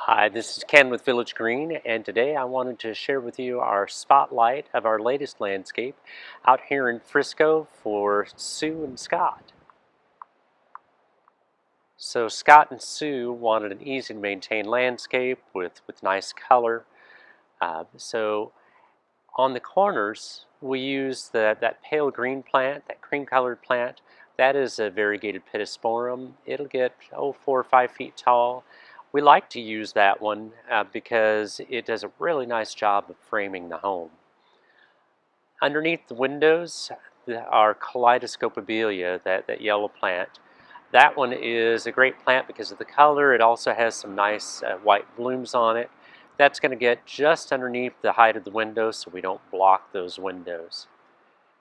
Hi, this is Ken with Village Green, and today I wanted to share with you our spotlight of our latest landscape out here in Frisco for Sue and Scott. So Scott and Sue wanted an easy to maintain landscape with nice color. So on the corners, we use that pale green plant, that cream colored plant. That is a variegated Pittosporum. It'll get 4 or 5 feet tall. We like to use that one because it does a really nice job of framing the home. Underneath the windows are Kaleidoscopobelia, that yellow plant. That one is a great plant because of the color. It also has some nice white blooms on it. That's going to get just underneath the height of the window so we don't block those windows.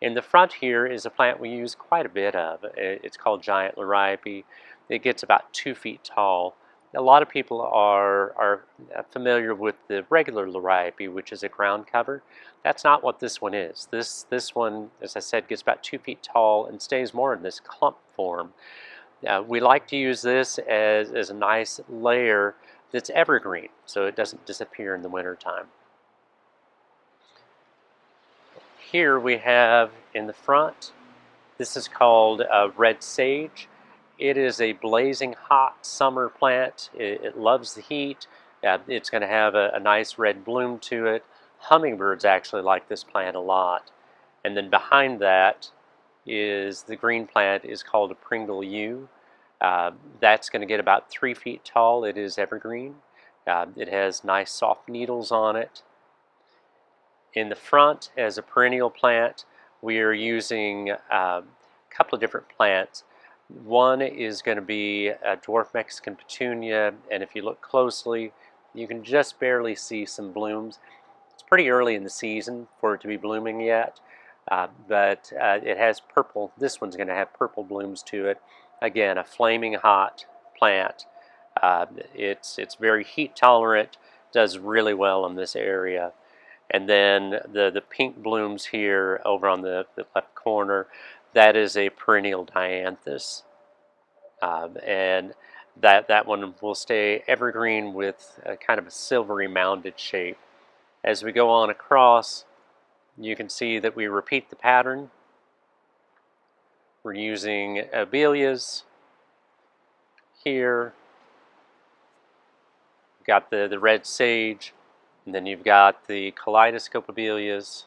In the front here is a plant we use quite a bit of. It's called giant Lariope. It gets about 2 feet tall. A lot of people are familiar with the regular Lariope, which is a ground cover. That's not what this one is. This one, as I said, gets about 2 feet tall and stays more in this clump form. We like to use this as a nice layer that's evergreen, so it doesn't disappear in the wintertime. Here we have in the front, this is called red sage. It is a blazing hot summer plant. It loves the heat. It's going to have a nice red bloom to it. Hummingbirds actually like this plant a lot. And then behind that is the green plant is called a Pringle yew. That's going to get about 3 feet tall. It is evergreen. It has nice soft needles on it. In the front, as a perennial plant, we are using a couple of different plants. One is going to be a dwarf Mexican petunia, and if you look closely, you can just barely see some blooms. It's pretty early in the season for it to be blooming yet, but it has purple. This one's going to have purple blooms to it. Again, a flaming hot plant. It's very heat tolerant, does really well in this area. And then the pink blooms here over on the left corner, that is a perennial dianthus. And that one will stay evergreen with a kind of a silvery mounded shape. As we go on across, you can see that we repeat the pattern. We're using abelias here. We've got the red sage, and then you've got the Kaleidoscopobelias,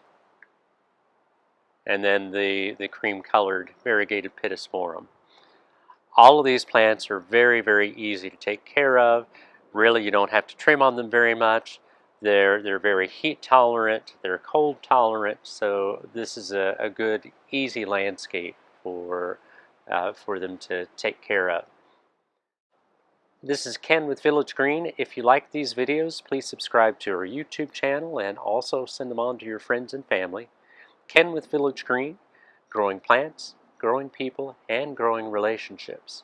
and then the cream-colored variegated Pittosporum. All of these plants are very, very easy to take care of. Really, you don't have to trim on them very much. They're very heat tolerant. They're cold tolerant. So this is a good, easy landscape for them to take care of. This is Ken with Village Green. If you like these videos, please subscribe to our YouTube channel and also send them on to your friends and family. Ken with Village Green, growing plants, growing people, and growing relationships.